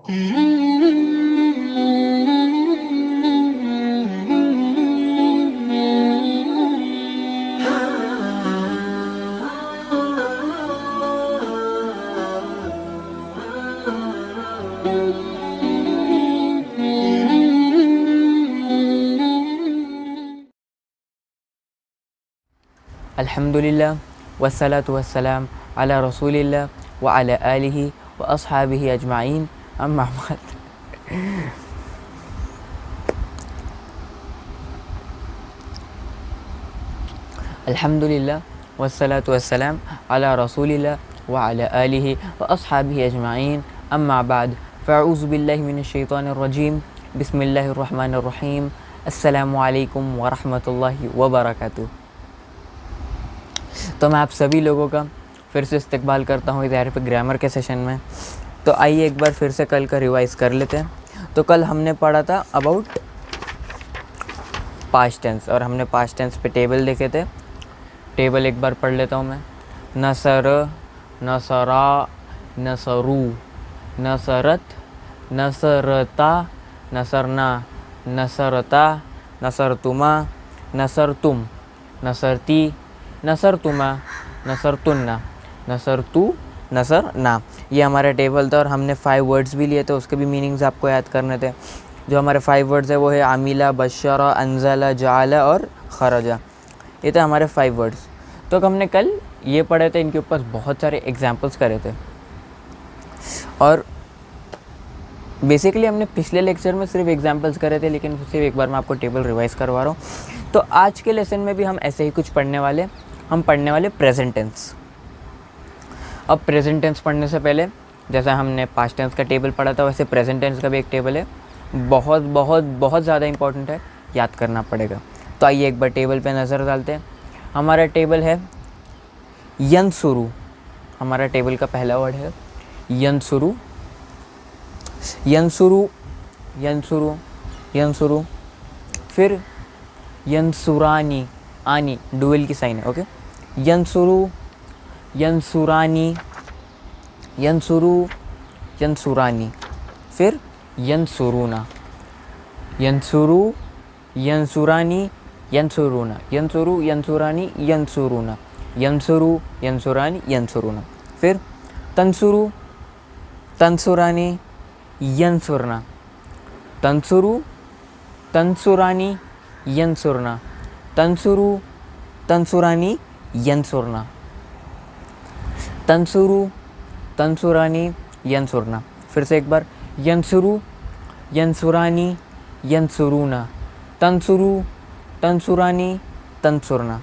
अल्हम्दुलिल्लाह वस्सलातु वस्सलाम अला रसूलिल्लाह व अला आलिहि व अस्हाबिहि अजमाइन अम्मा बाद। अल्हम्दुलिल्लाह वस्सलातु वस्सलाम अला रसूलिल्लाह व अला आलिहि व अस्हाबिहि अजमाइन अम्मा बाद। फ़अऊज़ु बिल्लाहि मिनश शैतानिर रजीम। बिस्मिल्लाहिर रहमानिर रहीम। अस्सलामु अलैकुम व रहमतुल्लाहि व बरकातुहू। तो मैं आप सभी लोगों का फिर से इस्तकबाल करता हूँ इस पे ग्रामर के सेशन में। तो आइए एक बार फिर से कल का रिवाइज़ कर लेते हैं। तो कल हमने पढ़ा था अबाउट पास्ट टेंस और हमने पास्ट टेंस पे टेबल देखे थे। टेबल एक बार पढ़ लेता हूँ मैं। नसर, नसरा, नसरू, नसरत, नसरता, नसरना, नसरता, नसरतुमा, नसरतुम, नसरती, नसरतुमा, नसरतुन्ना, नसरतु, नसरना। ये हमारा टेबल था और हमने 5 वर्ड्स भी लिए थे, उसके भी मीनिंग्स आपको याद करने थे। जो हमारे 5 वर्ड्स है वो है आमिला, बशरा, अनज़ला, जाला और खरजा। ये थे हमारे 5 वर्ड्स। तो हमने कल ये पढ़े थे, इनके ऊपर बहुत सारे एग्जाम्पल्स करे थे। और बेसिकली हमने पिछले लेक्चर में सिर्फ एग्जाम्पल्स करे थे, लेकिन सिर्फ एक बार मैं आपको टेबल रिवाइज़ करवा रहा हूँ। तो आज के लेसन में भी हम ऐसे ही कुछ पढ़ने वाले, हम पढ़ने वाले प्रेजेंट टेंस। अब प्रेजेंट टेंस पढ़ने से पहले जैसा हमने पास्ट टेंस का टेबल पढ़ा था, वैसे प्रेजेंट टेंस का भी एक टेबल है। बहुत बहुत बहुत ज़्यादा इंपॉर्टेंट है, याद करना पड़ेगा। तो आइए एक बार टेबल पे नज़र डालते हैं। हमारा टेबल है यंसुरु। हमारा टेबल का पहला वर्ड है यंसुरु। यंसुरु, यंसुरु, यंसुरु। फिर यंसुरानी, आनी डुअल की साइन है, ओके। यंसुरु, यंसुरानी, यंसुरु, यंसुरानी। फिर यंसुरूना, यंसुरु, यंसुरानी, यंसुरूना, यंसुरु, यंसुरानी, यंसुरूना, यंसुरु, यंसुरानी, यंसुरूना। फिर तंसुरु, तंसुरानी, यंसुरना, तंसुरु, तंसुरानी, यंसुरना, तंसुरु, तंसुरानी, यंसुरना, तंसुरु, तंसुरानी, यंसुरना। फिर से एक बार यंसुरु, यंसुरानी, यंसुरूना, तंसुरु, तंसुरानी, तंसुरना,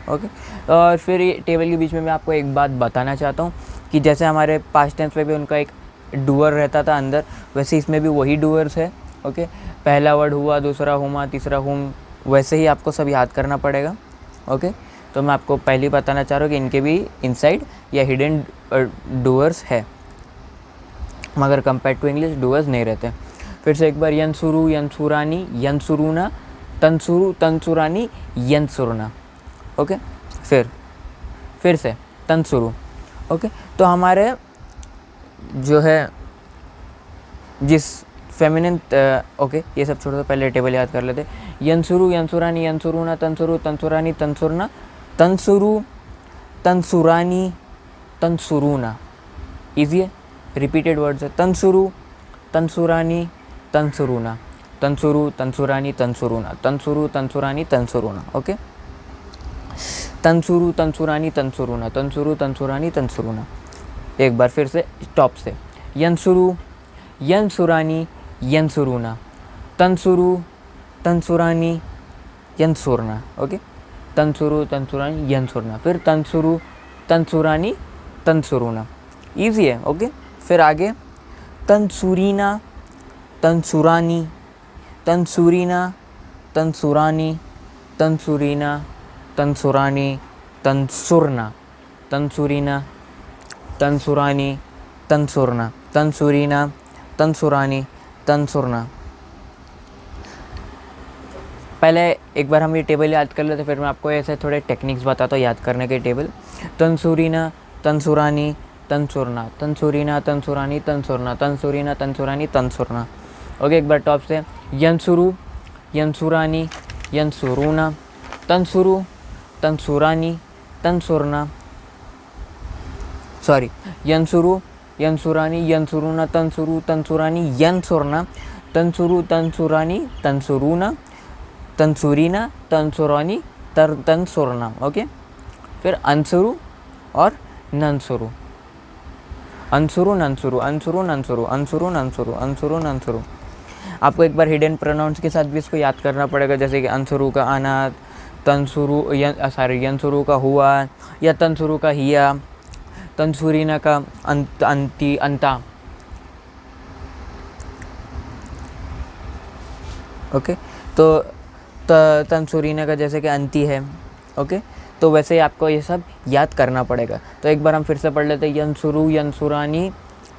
ओके। और फिर ये टेबल के बीच में मैं आपको एक बात बताना चाहता हूँ कि जैसे हमारे पास्ट टेंस में भी उनका एक डूअर रहता था अंदर, वैसे इसमें भी वही डूअर्स है, ओके। पहला वर्ड हुआ, दूसरा हुमा, तीसरा हुम, वैसे ही आपको सब याद करना पड़ेगा, ओके। तो मैं आपको पहले ही बताना चाह रहा हूँ कि इनके भी इनसाइड या हिडन डूअर्स है, मगर कंपेयर टू इंग्लिश डूअर्स नहीं रहते। फिर से एक बार यंसुरु, यंसुरानी, यंसुरूना, तंसुरु, तंसुरानी, यंसुरना, ओके। फिर से तंसुरु, ओके। तो हमारे जो है जिस फेमिनिन, ओके ये सब छोड़ दो, पहले टेबल याद कर लेते। यंसुरु, यंसुरानी, यंसुरूना, तंसुरु, तंसुरानी, तंसुरना, तंसुरु, तंसुरानी, तंसुरूना। ईजी है, रिपीटेड वर्ड्स है। तंसुरु, तंसुरानी, तंसुरूना, तंसुरु, तंसुरानी, तंसुरूना, तंसुरु, तंसुरानी, तंसुरूना, ओके। तंसुरु, तंसुरानी, तंसुरूना, तंसुरु, तंसुरानी, तंसुरूना। एक बार फिर से टॉप से। यंसुरु, यंसुरानी, यंसुरूना, तंसुरु, तंसुरानी, यंसुरना, ओके। तंसुरु, तंसुरानी, यंसुरना। फिर तंसुरु, तंसुरानी, तंसुरूना। ईजी है, ओके। फिर आगे तंसुरीना, तंसुरानी, तंसुरीना, तंसुरानी, तंसुरीना, तंसुरानी, तंसुरना, तंसुरीना, तंसुरानी, तंसुरना, तंसुरीना, तंसुरानी, तंसुरना। पहले एक बार हम ये टेबल याद कर लेते, फिर मैं आपको ऐसे थोड़े टेक्निक्स बताता हूँ याद करने के टेबल। तंसुरीना, तंसुरानी, तंसुरना, तंसुरीना, तंसुरानी, तंसुरना, तंसुरीना, तंसुरानी, तंसुरना। ओके, एक बार टॉप से, यंसुरु, यंसुरानी, यंसुरूना, तंसुरु, तंसुरानी, तंसुरना, सॉरी, यंसुरु, यंसुरानी, यंसुरूना, तंसुरु, तंसुरानी, यंसुरना, तंसुरु, तंसुरानी, तंसुरूना, तंसुरीना, तंसुरानी, तंसुरना। ओके, फिर अंसुरु और नंसुरु, अंसुरु नंसुरु, अंसुरु नंसुरु, अंसुरु नंसुरु, अंसुरु नंसुरु। आपको एक बार हिडन प्रोनाउंस के साथ भी इसको याद करना पड़ेगा, जैसे कि अंसुरु का आना, यंसुरु का हुआ, या तंसुरु का हिया, तंसुरीना का अंती, अंता। ओके, तो तंसुरीना का जैसे कि अंती है। ओके, तो वैसे ही आपको ये सब याद करना पड़ेगा। तो एक बार हम फिर से पढ़ लेते हैं, यंसुरु, यंसुरानी,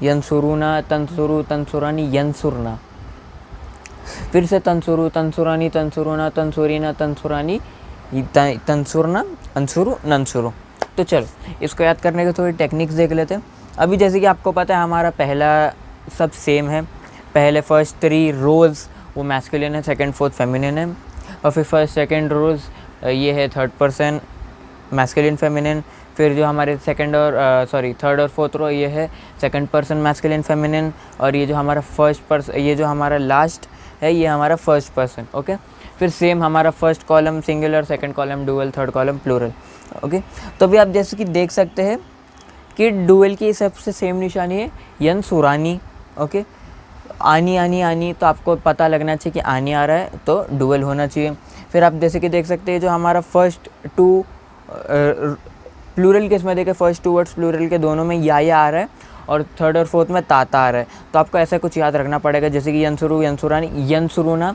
यंसुरूना, तंसुरु, तंसुरानी, यंसुरना। फिर से तंसुरु, तंसुरानी, तंसुरूना, तंसुरीना, तंसुरानी, तंसुरना, अंसुरु, नंसुरु। तो चलो इसको याद करने के थोड़ी टेक्निक्स देख लेते हैं। अभी जैसे कि आपको पता है हमारा पहला सब सेम है, पहले फर्स्ट 3 रोज़ वो मैस्कुलिन है, सेकंड फोर्थ फेमिनिन है, और फिर फर्स्ट सेकंड रोज़ ये है थर्ड पर्सन मैस्कुलिन फेमिनिन। फिर जो हमारे थर्ड और फोर्थ रो ये है सेकंड पर्सन मैस्कुलिन फेमिनिन, और ये जो हमारा ये जो हमारा लास्ट है ये हमारा फर्स्ट पर्सन। ओके, फिर सेम हमारा first column singular, second column dual, third column plural. Okay, तो अभी आप जैसे कि देख सकते हैं कि डुअल की सबसे सेम निशानी है यंसुरानी। ओके, आनी आनी आनी, तो आपको पता लगना चाहिए कि आनी आ रहा है तो डुअल होना चाहिए। फिर आप जैसे कि देख सकते हैं जो हमारा फर्स्ट 2 प्लूरल केस में देखें, फर्स्ट 2 वर्ड्स प्लूरल के दोनों में या आ रहा है, और थर्ड और फोर्थ में ताता आ रहा है। तो आपको ऐसा कुछ याद रखना पड़ेगा, जैसे कि यंसुरु, यंसुरानी, यंसुरूना,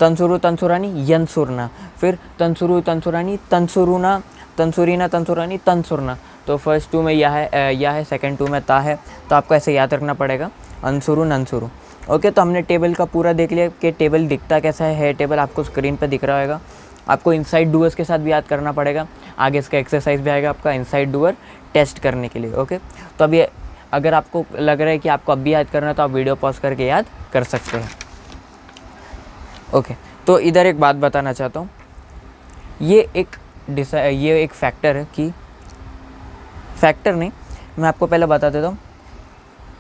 तंसुरु, तंसुरानी, यंसुरना। फिर तंसुरु, तंसुरानी, तंसुरूना, तंसुरीना, तंसुरानी, तंसुरना। तो फर्स्ट 2 में या है, सेकंड 2 में ता है, तो आपको ऐसे याद रखना पड़ेगा, अंसुरु, नंसुरु। ओके, तो हमने टेबल का पूरा देख लिया कि टेबल दिखता कैसा है। टेबल आपको स्क्रीन पर दिख रहा होगा। आपको इनसाइड डूअर्स के साथ भी याद करना पड़ेगा। आगे इसका एक्सरसाइज भी आएगा आपका इनसाइड डूअर टेस्ट करने के लिए। ओके, तो अभी अगर आपको लग रहा है कि आपको अब भी याद करना है तो आप वीडियो पॉज करके याद कर सकते हैं। ओके, तो इधर एक बात बताना चाहता हूँ, ये एक फैक्टर है कि फैक्टर नहीं, मैं आपको पहले बता देता हूँ।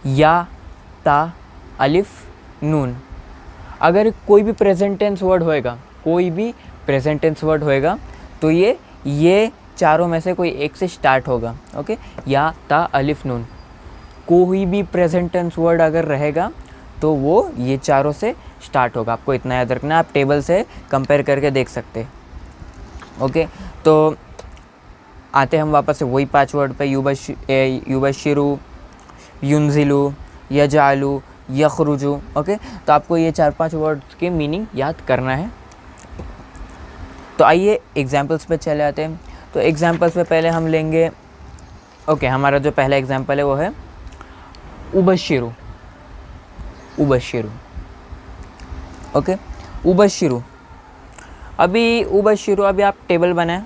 या, ता, अलिफ, नून, अगर कोई भी प्रेजेंट टेंस वर्ड होएगा तो ये चारों में से कोई एक से स्टार्ट होगा। ओके, या, ता, अलिफ, नून, कोई भी प्रेजेंट टेंस वर्ड अगर रहेगा तो वो ये चारों से स्टार्ट होगा। आपको इतना याद रखना, आप टेबल से कंपेयर करके देख सकते हैं। ओके, तो आते हम वापस से वही 5 वर्ड पे, युबशिरु, युनजिलु, यजालु, यखरुजु। ओके, तो आपको ये 4-5 वर्ड्स के मीनिंग याद करना है। तो आइए एग्जाम्पल्स पे चले आते हैं। तो एग्जाम्पल्स पे पहले हम लेंगे, ओके, हमारा जो पहला एग्जाम्पल है वो है उबशिरु, उबशिरु। ओके, उबशिरु। अभी आप टेबल बनाएं।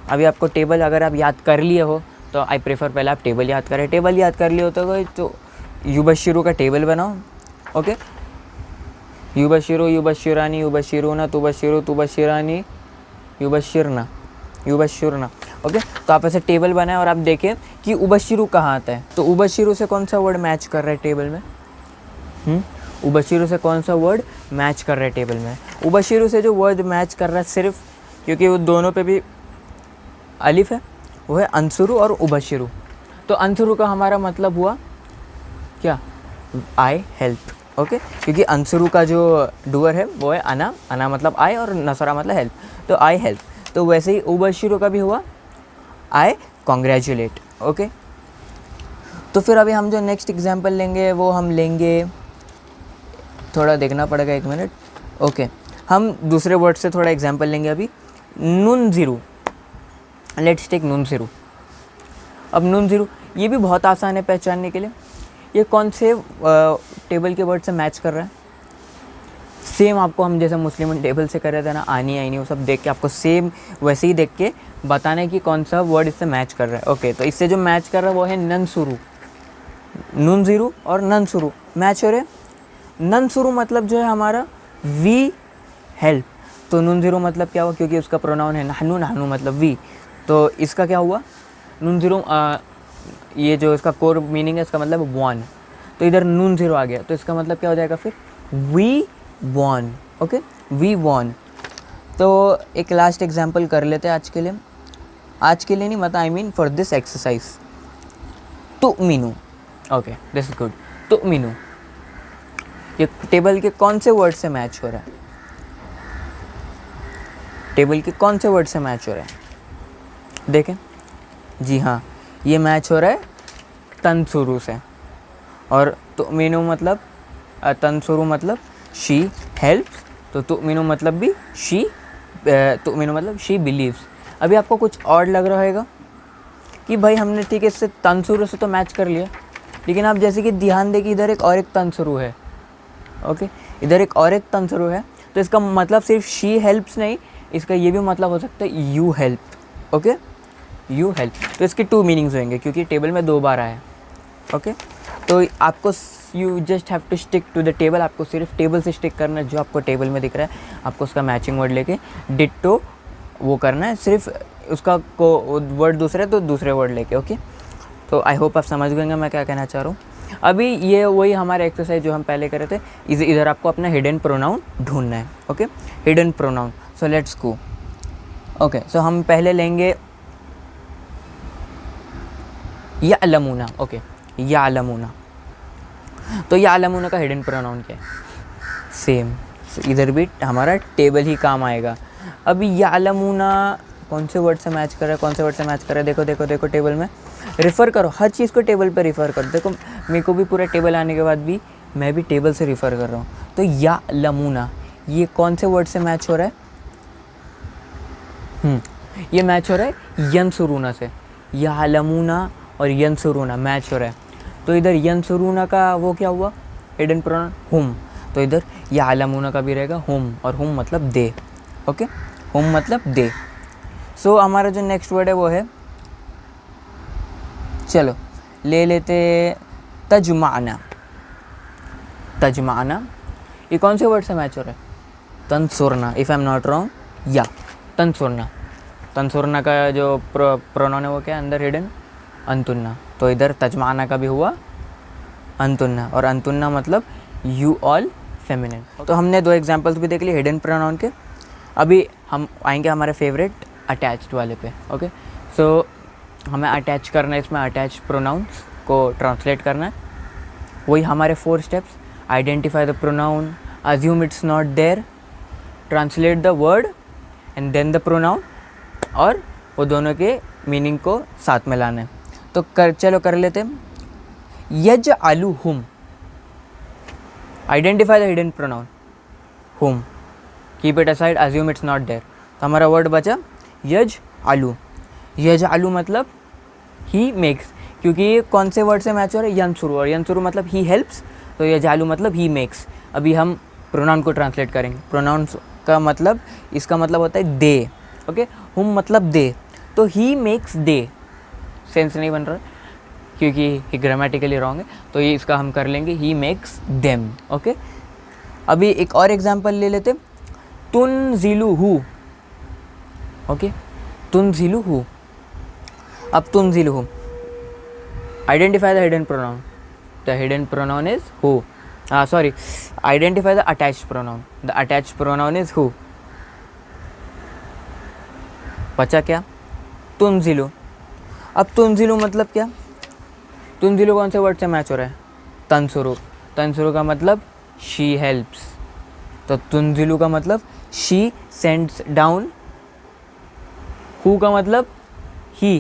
अभी आपको टेबल अगर आप याद कर लिए हो तो आई प्रेफर पहले आप टेबल याद करें। टेबल याद कर लिए हो तो युबशिरु का टेबल बनाओ। ओके, युबशिरु, युबशिरानी, युबशिरुना, तुबशिरु, तुबशिरानी, युबशिरना, युबशिरना। ओके, तो आप ऐसे टेबल बनाएं और आप देखें कि उबशिरु कहाँ आता है। तो उबशिरु से कौन सा वर्ड मैच कर रहा है टेबल में? उबशिरु से कौन सा वर्ड मैच कर रहा है टेबल में? उबशिरु से जो वर्ड मैच कर रहा है सिर्फ, क्योंकि वो दोनों पे भी अलिफ है, वो है अंसुरु और उबशिरु। तो अंसुरु का हमारा मतलब हुआ क्या? I help. ओके, क्योंकि अंसुरु का जो डूअर है वो है अना, अना मतलब आई और नसरा मतलब हेल्प, तो आई हेल्प। तो वैसे ही उबशिरु का भी हुआ आई कॉन्ग्रेचुलेट। ओके, तो फिर अभी हम जो नेक्स्ट एग्जाम्पल लेंगे वो हम लेंगे, थोड़ा देखना पड़ेगा, 1 मिनट। ओके, हम दूसरे वर्ड से थोड़ा एग्जाम्पल लेंगे अभी। नुनजिरु, लेट्स टेक नुनजिरु। अब नुनजिरु ये भी बहुत आसान है पहचानने के लिए। ये कौन से टेबल के वर्ड से मैच कर रहा है? सेम आपको हम जैसे मुस्लिम टेबल से कर रहे थे ना, आनी आईनी, वो सब देख के आपको सेम वैसे ही देख के बताना है कि कौन सा वर्ड इससे मैच कर रहा है। ओके, तो इससे जो मैच कर रहा है वो है नंसुरु। नून ज़ीरो और नन शुरू मैच हो रहे। नन शुरू मतलब जो है हमारा वी हेल्प, तो नून ज़ीरो मतलब क्या हुआ, क्योंकि उसका प्रोनाउन है नहनु, नहनु मतलब वी, तो इसका क्या हुआ नून ज़ीरो, ये जो इसका कोर मीनिंग है इसका मतलब वन, तो इधर नून ज़ीरो आ गया, तो इसका मतलब क्या हो जाएगा फिर वी वॉन। ओके, वी वॉन। तो एक लास्ट एग्जांपल कर लेते हैं आज के लिए नहीं, मतलब I mean for this exercise. तुमिनु, ओके दिस इज गुड। तुमिनु ये टेबल के कौन से वर्ड से मैच हो रहा है, टेबल के कौन से वर्ड से मैच हो रहा है, देखें जी हाँ, ये मैच हो रहा है तंसुरु से। और तुमिनु मतलब तंसुरु मतलब शी हेल्प्स, तो तुमिनु मतलब भी शी, तुमिनु मतलब शी बिलीव्स। अभी आपको कुछ और लग रहा होगा कि भाई हमने ठीक है इससे तंसुरु से तो मैच कर लिया, लेकिन आप जैसे कि ध्यान दें कि इधर एक और एक तंसुरु है। ओके, इधर एक और एक तंसुरु है, तो इसका मतलब सिर्फ शी हेल्प्स नहीं, इसका ये भी मतलब हो सकता है you help. Okay, you help, तो इसके टू मीनिंग्स होंगे क्योंकि टेबल में 2 बार आया। ओके, तो आपको you just have to stick to the table, आपको सिर्फ टेबल से स्टिक करना है, जो आपको टेबल में दिख रहा है आपको उसका मैचिंग वर्ड लेके डिट्टो वो करना है, सिर्फ उसका को वर्ड दूसरे तो दूसरे वर्ड लेके। ओके, तो आई होप आप समझ गए मैं क्या कहना चाह रहा हूँ। अभी ये वही हमारा एक्सरसाइज जो हम पहले करे थे, इधर आपको अपना हिडन प्रोनाउन ढूंढना है। Okay, hidden pronoun, so let's go. Okay, so हम पहले लेंगे यालमुना। ओके, यालमुना, तो यालमुना का हिडन प्रोनाउन क्या है, सेम, इधर भी हमारा टेबल ही काम आएगा। अभी यालमुना कौन से वर्ड से मैच कर रहा है, कौन से वर्ड से मैच कर रहा है, देखो देखो देखो, टेबल में रिफ़र करो, हर चीज़ को टेबल पे रिफ़र करो। देखो मेरे को भी पूरा टेबल आने के बाद भी मैं भी टेबल से रिफ़र कर रहा हूँ। तो यालमुना ये कौन से वर्ड से मैच हो रहा है, ये मैच हो रहा है यंसुरूना से। यालमुना और यंसुरूना मैच हो रहा है, तो इधर यंसुरूना का वो क्या हुआ हिडन प्रोनाउन हुम, तो इधर यालमुना का भी रहेगा हुम, और हुम मतलब दे। ओके, हुम मतलब दे। सो हमारा जो नेक्स्ट वर्ड है वो है, चलो ले लेते तजमाना। तजमाना ये कौन से वर्ड से मैच हो रहा है, तंसुरना, if I am not wrong, या तंसुरना। तंसुरना का जो प्रोनाउन है वो क्या है अंदर हिडन, अंतुन्ना, तो इधर तजमाना का भी हुआ अंतुन्ना, और अंतुन्ना मतलब यू ऑल फेमिनिन। तो हमने 2 एग्जांपल्स भी देख लिए हिडन प्रोनाउन के। अभी हम आएंगे हमारे फेवरेट अटैच्ड वाले पे। ओके, सो हमें अटैच करना है, इसमें अटैच प्रोनाउंस को ट्रांसलेट करना है। वही हमारे 4 steps, identify the pronoun, assume it's not there, translate the word and then the pronoun, और वो दोनों के मीनिंग को साथ में लाना है। तो चलो कर लेते हैं। यजअलुहुम, आइडेंटिफाई द हिडन प्रोनाउन हुम, keep it aside, assume it's not there. तो हमारा वर्ड बचा यजअलु। यजअलु मतलब ही मेक्स, क्योंकि ये कौन से वर्ड से मैच हो रहा है, यंसुरु, और यंसुरु मतलब ही हेल्प्स, तो यजअलु मतलब ही मेक्स। अभी हम प्रोनाउन को ट्रांसलेट करेंगे। प्रोनाउन का मतलब, इसका मतलब होता है दे। ओके, हुम मतलब दे, तो ही मेक्स दे, सेंस नहीं बन रहा क्योंकि ये ग्रामेटिकली रॉन्ग है, तो ये इसका हम कर लेंगे ही मेक्स देम। ओके, अभी एक और एग्जांपल ले लेते, तुनजिलुहु। ओके, तुनजिलुहु, अब तुनजिलुहु, identify the hidden pronoun, the hidden pronoun is हु, sorry, identify the attached pronoun, the attached pronoun is हु। बचा क्या, तुनजिलु। अब तुनजिलु मतलब क्या, तुनजिलु कौन से वर्ड से मैच हो रहा है, तंसुरु। तंसुरु का मतलब शी हेल्प्स, तो तुनजिलु का मतलब शी सेंड्स डाउन। हु का मतलब ही,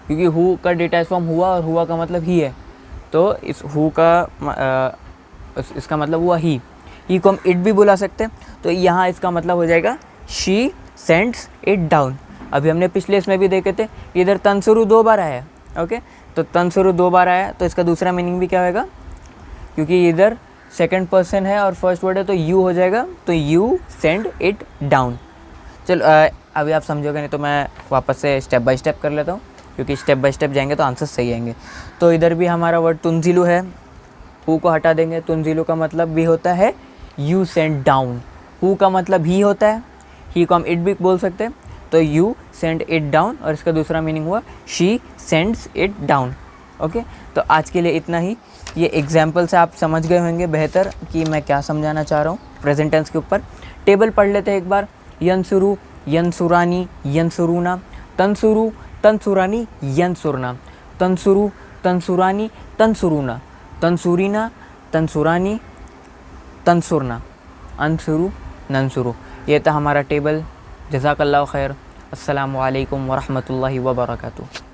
क्योंकि हु का डिटैच फॉर्म हुआ और हुआ का मतलब ही है, तो इस हु का इसका मतलब हुआ ही को हम इट भी बुला सकते हैं, तो यहाँ इसका मतलब हो जाएगा शी सेंड्स इट डाउन। अभी हमने पिछले इसमें भी देखे थे, इधर तंसुरु 2 बार आया है। ओके, तो तंसुरु 2 बार आया, तो इसका दूसरा मीनिंग भी क्या होगा, क्योंकि इधर सेकंड पर्सन है और फर्स्ट वर्ड है तो यू हो जाएगा, तो यू सेंड इट डाउन। चलो अभी आप समझोगे नहीं तो मैं वापस से स्टेप बाय स्टेप कर लेता हूँ। क्योंकि स्टेप बाय स्टेप जाएंगे तो आंसर सही आएंगे। तो इधर भी हमारा वर्ड तुनजिलु है, हु को हटा देंगे। तुनजिलु का मतलब भी होता है यू सेंड डाउन, हु का मतलब ही होता है, ही को हम इट भी बोल सकते हैं। तो यू सेंड इट डाउन और इसका दूसरा मीनिंग हुआ she sends it down. Okay, तो आज के लिए इतना ही। ये एग्जाम्पल से आप समझ गए होंगे बेहतर कि मैं क्या समझाना चाह रहा हूँ प्रेजेंट टेंस के ऊपर। टेबल पढ़ लेते हैं एक बार। यंसुरु, यंसुरानी, यंसुरूना। तंसुरु, तंसुरानी, यंसुरना। तंसुरु, तंसुरानी, तंसुरूना। तंसुरीना, तंसुरानी, तंसुरना। अनसुरु, नंसुरु। ये था हमारा टेबल। जज़ाकल्लाहु खैर। अस्सलामु अलैकुम वरहमतुल्लाहि वबरकातुहू।